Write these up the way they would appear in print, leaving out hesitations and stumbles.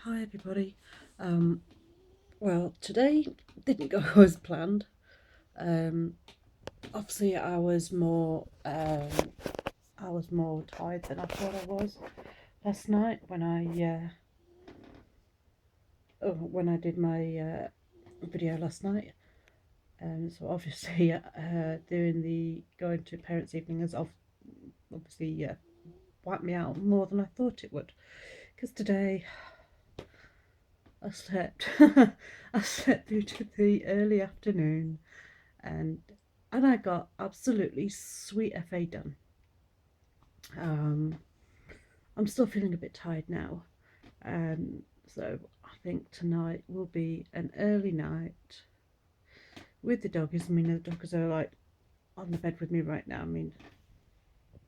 Hi everybody. Well, today didn't go as planned. Um, Obviously, I was more tired than I thought I was last night when I did my video last night. So obviously, doing the going to parents' evening has obviously wiped me out more than I thought it would. Because today I slept, I slept through to the early afternoon and I got absolutely sweet FA done. Um, I'm still feeling a bit tired now, so I think tonight will be an early night with the doggies. I mean, the doggies are like on the bed with me right now. I mean,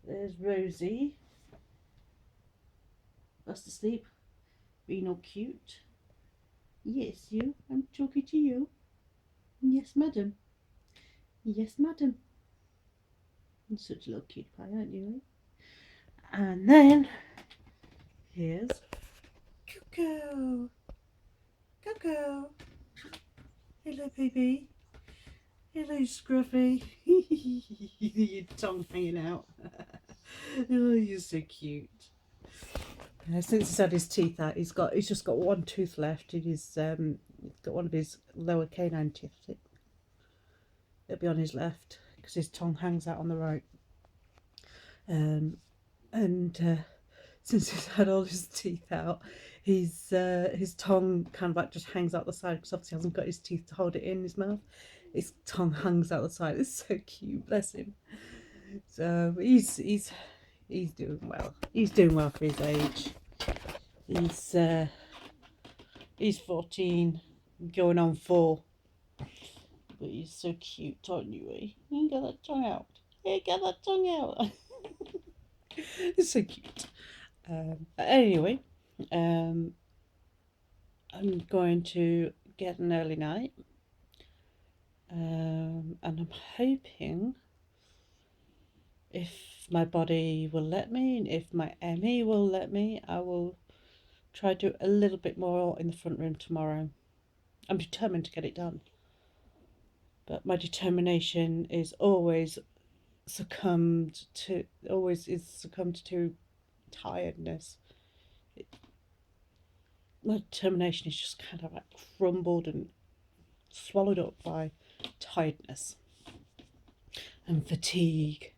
there's Rosie, that's asleep, being all cute. Yes, you. I'm talking to you. Yes, madam. Yes, madam. You're such a little cute pie, aren't you? And then here's Coco. Coco. Hello, baby. Hello, Scruffy. Your tongue hanging out. Oh, you're so cute. Since he's had his teeth out, he's just got one tooth left. He's got one of his lower canine teeth. It'll be on his left because his tongue hangs out on the right. And since he's had all his teeth out, his tongue kind of like just hangs out the side because obviously he hasn't got his teeth to hold it in his mouth. His tongue hangs out the side. It's so cute, bless him. So he's doing well. He's doing well for his age. He's uh, he's 14, going on 4. But he's so cute, aren't you? Eh? You get that tongue out. Yeah, get that tongue out. It's so cute. But anyway, um, I'm going to get an early night, and I'm hoping, if my body will let me, and if my ME will let me, I will try to do a little bit more in the front room tomorrow. I'm determined to get it done, but my determination is always is succumbed to tiredness. My determination is just kind of like crumbled and swallowed up by tiredness and fatigue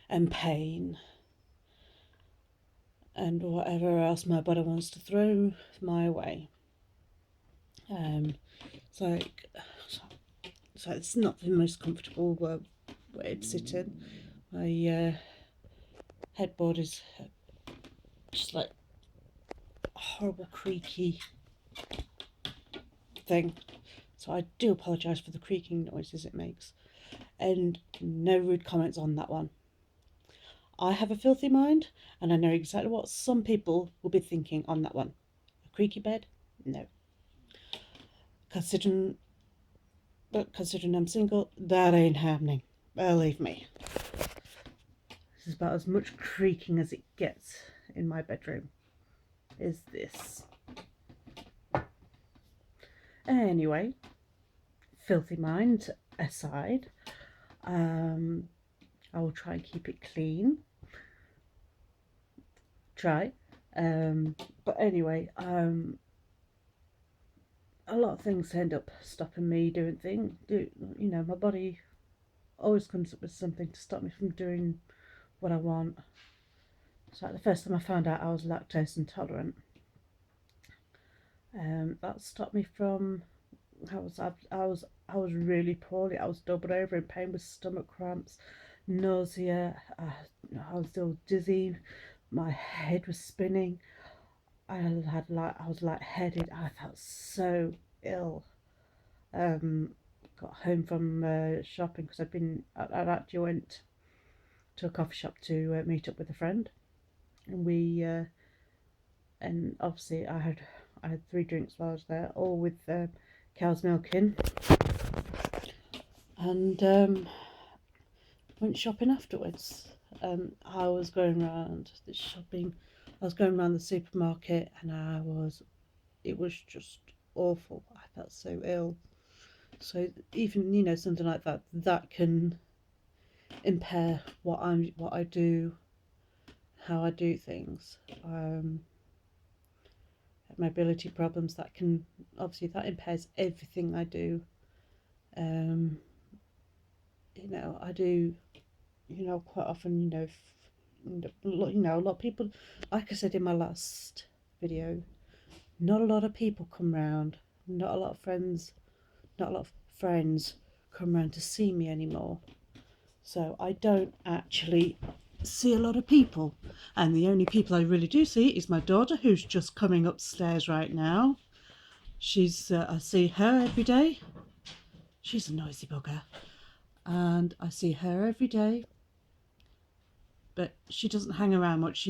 and pain and whatever else my body wants to throw my way. It's like it's not the most comfortable way to sit in. My headboard is just like a horrible creaky thing. So I do apologise for the creaking noises it makes. And no rude comments on that one. I have a filthy mind and I know exactly what some people will be thinking on that one. A creaky bed? No. Considering I'm single, that ain't happening. Believe me. This is about as much creaking as it gets in my bedroom. Is this. Anyway, filthy mind aside, I will try and keep it clean. Try. But anyway, a lot of things end up stopping me doing things. My body always comes up with something to stop me from doing what I want. So like the first time I found out I was lactose intolerant, that stopped me from. I was really poorly. I was doubled over in pain with stomach cramps, nausea. I was still dizzy. My head was spinning. I was lightheaded. I felt so ill. Got home from shopping because I actually went to a coffee shop to meet up with a friend, and and obviously I had 3 drinks while I was there, all with cow's milk in, and went shopping afterwards. I was going around the shopping. I was going around the supermarket, and I was it was just awful. I felt so ill. So even something like that can impair what I do, how I do things. Mobility problems, that can obviously, that impairs everything I do. Um, I do, quite often, a lot of people, like I said in my last video, not a lot of people come round, not a lot of friends, not a lot of friends come round to see me anymore. So I don't actually see a lot of people. And the only people I really do see is my daughter, who's just coming upstairs right now. I see her every day. She's a noisy bugger. And I see her every day. But she doesn't hang around much.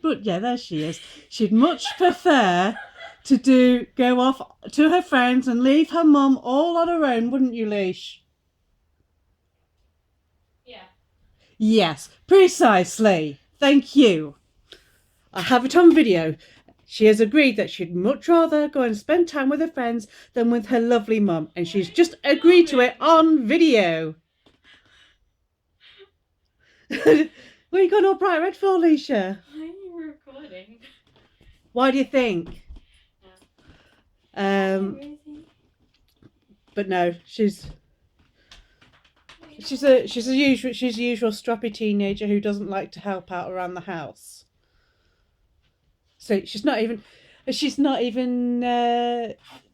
But yeah, there she is. She'd much prefer to go off to her friends and leave her mum all on her own, wouldn't you, Leash? Yeah. Yes, precisely. Thank you. I have it on video. She has agreed that she'd much rather go and spend time with her friends than with her lovely mum, and she's just agreed to it on video. What are you got all bright red for, Alicia? Why are you recording? Why do you think? No. But no, she's a usual strappy teenager who doesn't like to help out around the house. So she's not even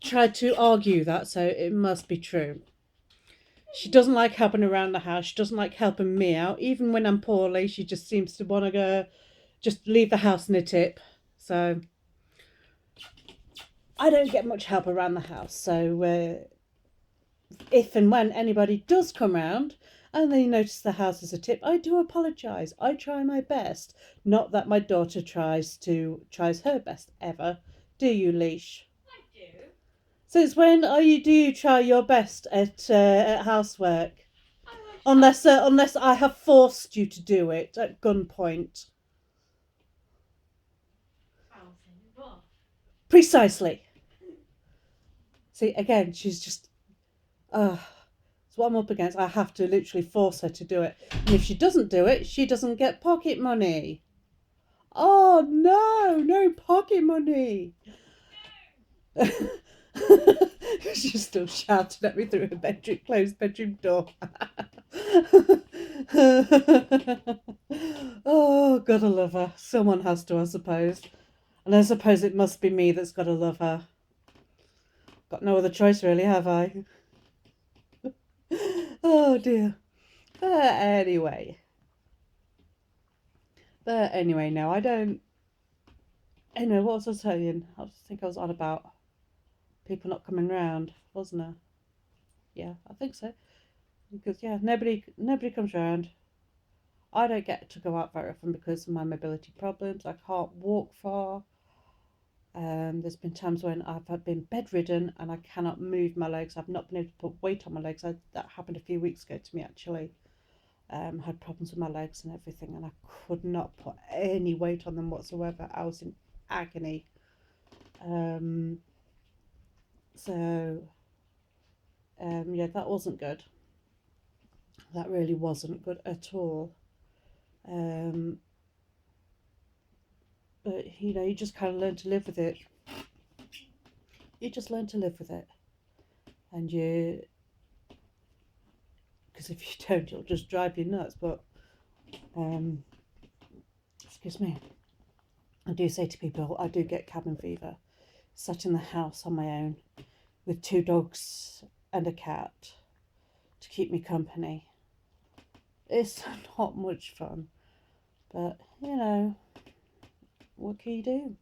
tried to argue that, so it must be true. She doesn't like helping around the house. She doesn't like helping me out. Even when I'm poorly, she just seems to want to go, just leave the house in a tip. So I don't get much help around the house. So if and when anybody does come round and they notice the house is a tip, I do apologise. I try my best. Not that my daughter tries her best ever. Do you, Leash? I do. Since when do you try your best at housework? Unless I have forced you to do it at gunpoint. Precisely. See, again, she's just, it's what I'm up against. I have to literally force her to do it. And if she doesn't do it, she doesn't get pocket money. Oh, no pocket money. She's still shouting at me through her closed bedroom door. Oh, gotta love her. Someone has to, I suppose. And I suppose it must be me that's gotta love her. Got no other choice, really, have I? Oh, dear. But anyway, no, I don't. Anyway, what was I saying? I think I was on about people not coming round, wasn't I? Yeah, I think so. Because yeah, nobody comes round. I don't get to go out very often because of my mobility problems. I can't walk far. There's been times when I've been bedridden and I cannot move my legs. I've not been able to put weight on my legs. That happened a few weeks ago to me, actually. Had problems with my legs and everything, and I could not put any weight on them whatsoever. I was in agony. Yeah, that wasn't good. That really wasn't good at all. But you just kind of learn to live with it. You just learn to live with it, and because if you don't, it'll just drive you nuts. But excuse me, I do say to people, I do get cabin fever. Sat in the house on my own with 2 dogs and a cat to keep me company. It's not much fun, but what can you do?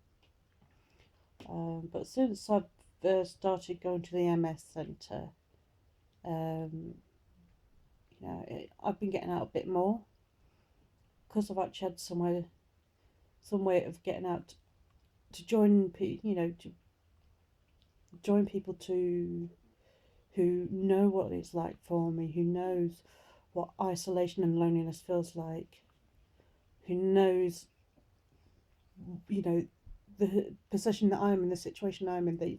But since I've started going to the MS centre, I've been getting out a bit more because I've actually had some way of getting out to join people who know what it's like for me, who knows what isolation and loneliness feels like, who knows the position that I'm in, the situation I'm in, they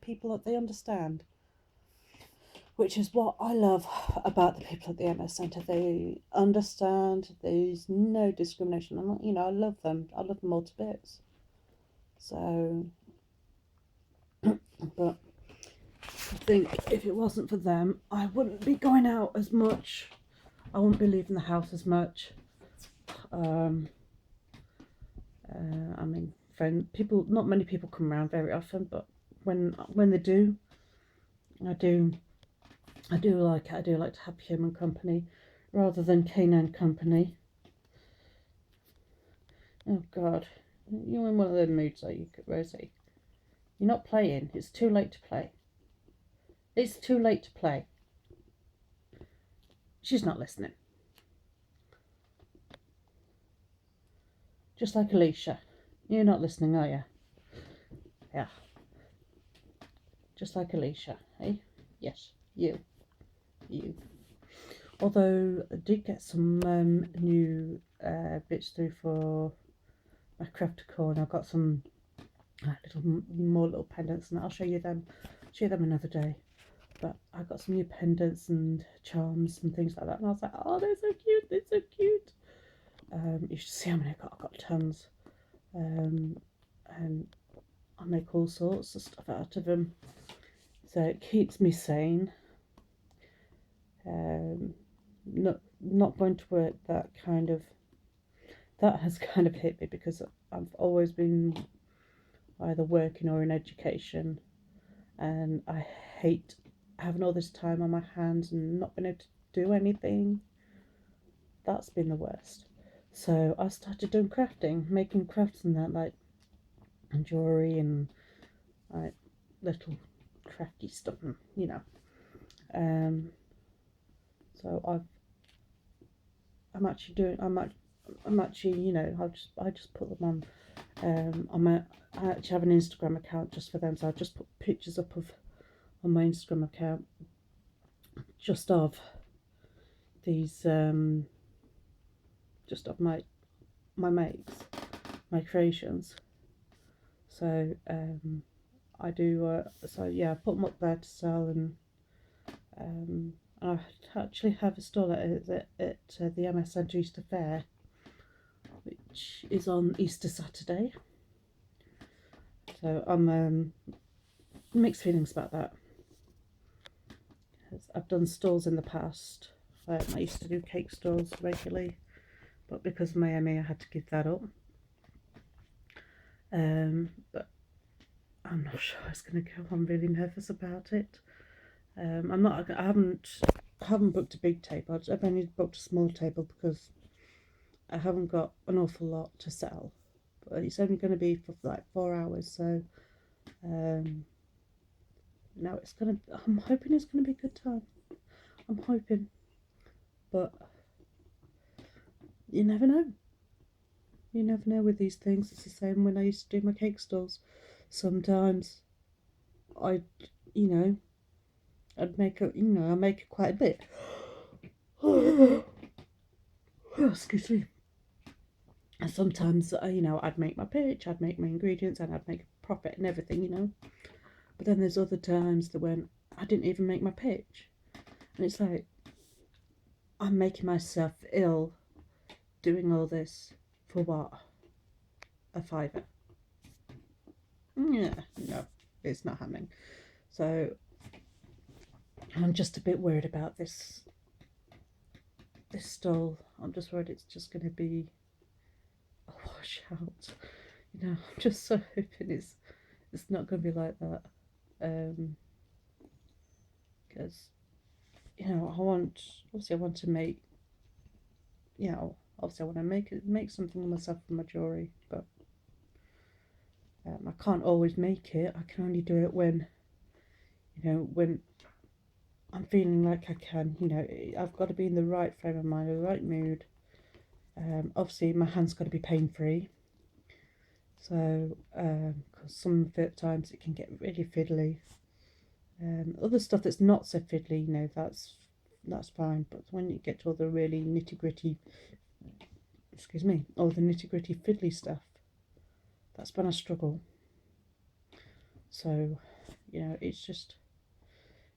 people, they understand, which is what I love about the people at the MS Centre. They understand. There's no discrimination. I love them. I love them all to bits. So, but I think if it wasn't for them, I wouldn't be going out as much. I wouldn't be leaving the house as much. I mean, people. Not many people come around very often, but when they do, I do like it. I do like to have human company rather than canine company. Oh God, you're in one of those moods, are you, Rosie? You're not playing. It's too late to play. It's too late to play. She's not listening. Just like Alicia. You're not listening, are you? Yeah. Just like Alicia, eh? Yes, you. Although I did get some new bits through for my craft decor, and I've got some more little pendants, and I'll show you them. Another day. But I got some new pendants and charms and things like that, and I was like, oh, they're so cute. They're so cute. You should see how many I've got tons. And I make all sorts of stuff out of them, so it keeps me sane. Not going to work, that has kind of hit me, because I've always been either working or in education, and I hate having all this time on my hands and not being able to do anything. That's been the worst. So I started doing crafting, making crafts and that, like jewelry and like little crafty stuff, So I'm actually doing. I'm actually, I just put them on. I actually have an Instagram account just for them, so I just put pictures up on my Instagram account just of these, just of my makes, my creations. So I do. So yeah, I put them up there to sell, and I actually have a stall at the MS Centre Easter Fair, which is on Easter Saturday. So I'm mixed feelings about that. I've done stalls in the past. I used to do cake stalls regularly, but because of my ME, I had to give that up. But I'm not sure it's going to go. I'm really nervous about it. I'm not. I haven't booked a big table. I've only booked a small table because I haven't got an awful lot to sell. But it's only going to be for like 4 hours, so no, I'm hoping it's gonna be a good time. I'm hoping, but you never know. You never know with these things. It's the same when I used to do my cake stalls. Sometimes I'd, I'd make I make quite a bit. Oh, excuse me. And sometimes, I'd make my pitch, I'd make my ingredients, and I'd make a profit and everything. But then there's other times that when I didn't even make my pitch, and it's like I'm making myself ill doing all this for what? A fiver? Yeah, no, it's not happening. So I'm just a bit worried about this stall. I'm just worried it's just going to be a washout. I'm just so hoping it's not going to be like that. Because I want to make, obviously I want to make something of myself for my jewelry, but I can't always make it. I can only do it when I'm feeling like I can. I've got to be in the right frame of mind, the right mood. Obviously my hand's got to be pain free. So, because some of the times it can get really fiddly. Other stuff that's not so fiddly, that's fine. But when you get to all the really nitty gritty, all the nitty gritty fiddly stuff, that's when I struggle. So, it's just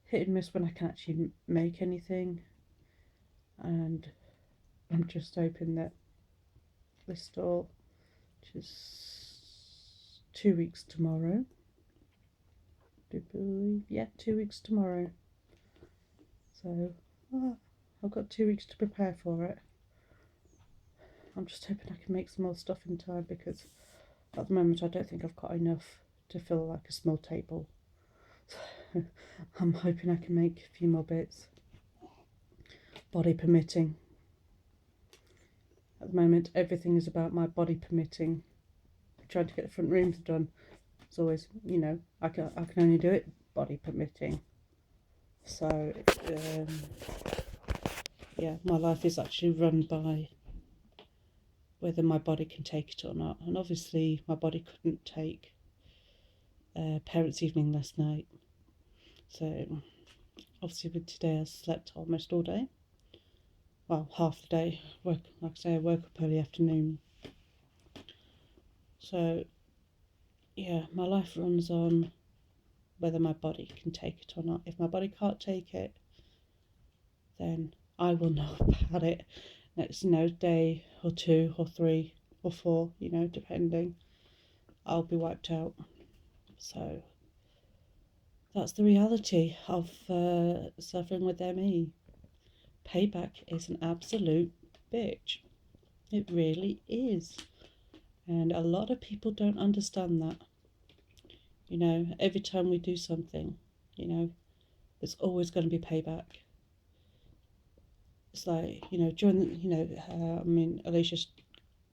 hit and miss when I can actually make anything. And I'm just hoping that this store, which is 2 weeks tomorrow, do believe, yeah, 2 weeks tomorrow. So, I've got 2 weeks to prepare for it. I'm just hoping I can make some more stuff in time, because at the moment I don't think I've got enough to fill like a small table. So I'm hoping I can make a few more bits, body permitting. At the moment everything is about my body permitting. Trying to get the front rooms done. It's always, I can only do it body permitting. So yeah, my life is actually run by whether my body can take it or not. And obviously my body couldn't take parents' evening last night. So obviously with today I slept almost all day. Well, half the day. Like I say, I woke up early afternoon. So yeah, my life runs on whether my body can take it or not. If my body can't take it, then I will know about it next, day or 2 or 3 or 4, depending. I'll be wiped out. So that's the reality of suffering with ME. Payback is an absolute bitch. It really is. And a lot of people don't understand that. Every time we do something, there's always going to be payback. It's like, during the, Alicia's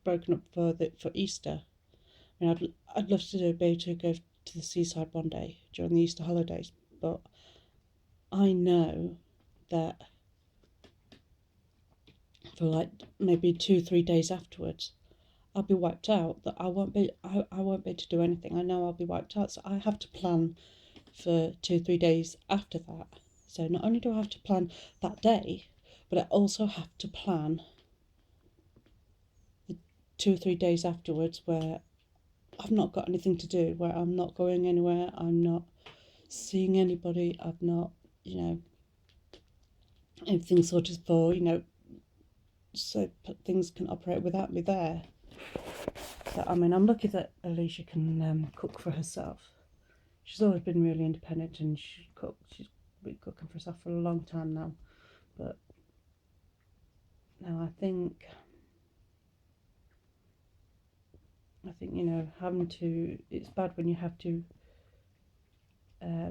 broken up for Easter. I'd love to be able to go to the seaside one day during the Easter holidays, but I know that for like maybe 2-3 days afterwards, I'll be wiped out. That I won't be able to do anything. I know I'll be wiped out, so I have to plan for 2-3 days after that. So not only do I have to plan that day, but I also have to plan the 2 or 3 days afterwards where I've not got anything to do, where I'm not going anywhere, I'm not seeing anybody, I've not, everything sorted for, so things can operate without me there. So, I'm lucky that Alicia can cook for herself. She's always been really independent and she's been cooking for herself for a long time now. But now I think, having to, it's bad when you have to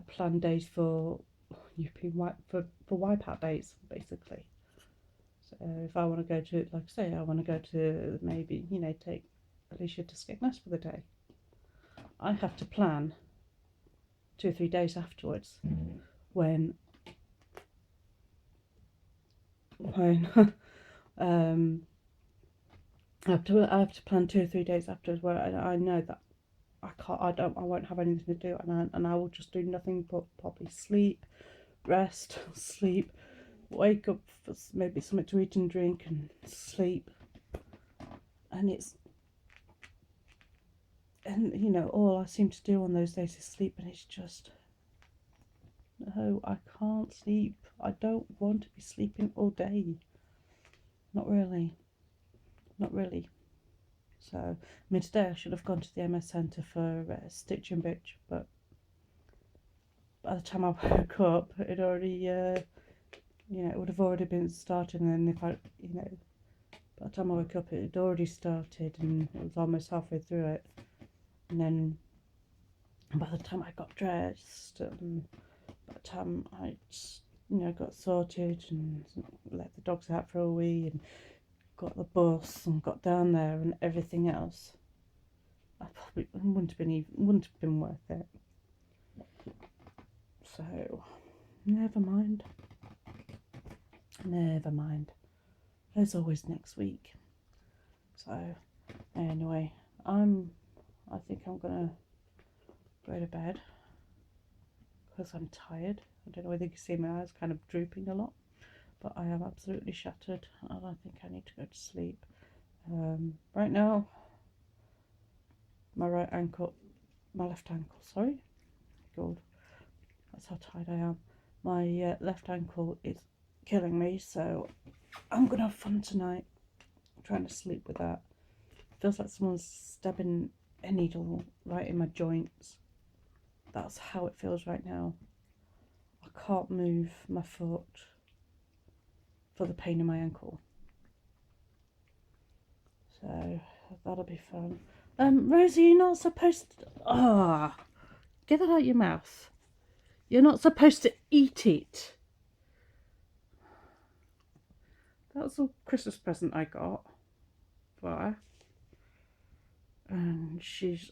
plan days for for wipeout days, basically. So if I want to go to, like I say, I want to go to maybe, take Alicia to Skegness for the day, I have to plan 2 or 3 days afterwards when I have to plan 2 or 3 days afterwards where I know that I won't have anything to do, and I will just do nothing but probably sleep, rest, sleep, wake up for maybe something to eat and drink, and sleep. And all I seem to do on those days is sleep, and it's just, no, I can't sleep. I don't want to be sleeping all day. Not really. So, today I should have gone to the MS Centre for Stitch and Bitch, but by the time I woke up, it already, it would have already been started, and then by the time I woke up, it had already started, and it was almost halfway through it. And then by the time I got dressed, and by the time I, got sorted and let the dogs out for a wee and got the bus and got down there and everything else, I probably wouldn't have been worth it. So, never mind. There's always next week. So, anyway, I think I'm gonna go to bed because I'm tired. I don't know whether you can see my eyes kind of drooping a lot, but I am absolutely shattered and I think I need to go to sleep. Right now, my right ankle, my left ankle, sorry. God, that's how tired I am. My left ankle is killing me, so I'm going to have fun tonight. I'm trying to sleep with that. Feels like someone's stabbing a needle right in my joints. That's how it feels right now. I can't move my foot for the pain in my ankle. So that'll be fun. Rosie, you're not supposed to... Ah, oh, get that out your mouth. You're not supposed to eat it. That was a Christmas present I got for her. And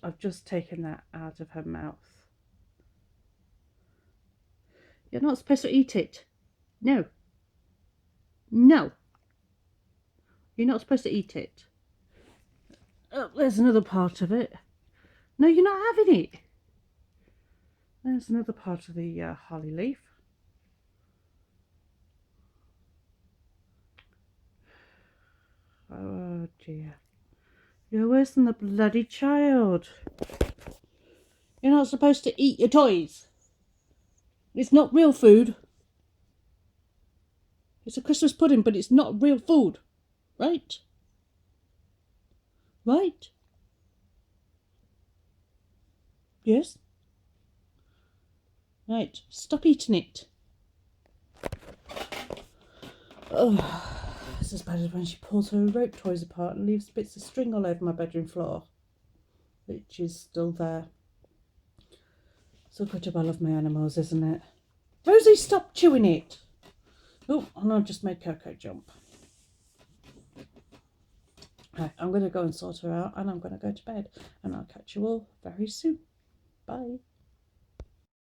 I've just taken that out of her mouth. You're not supposed to eat it. No. No. You're not supposed to eat it. Oh, there's another part of it. No, you're not having it. There's another part of the holly leaf. Oh dear. You're worse than the bloody child. You're not supposed to eat your toys. It's not real food. It's a Christmas pudding, but it's not real food. Right? Right? Yes? Right. Stop eating it. Oh, it's as bad as when she pulls her rope toys apart and leaves bits of string all over my bedroom floor, which is still there. So good job I love my animals, isn't it? Rosie, stop chewing it. Oh, and I've just made Coco jump. Right, I'm going to go and sort her out, and I'm going to go to bed, and I'll catch you all very soon. Bye.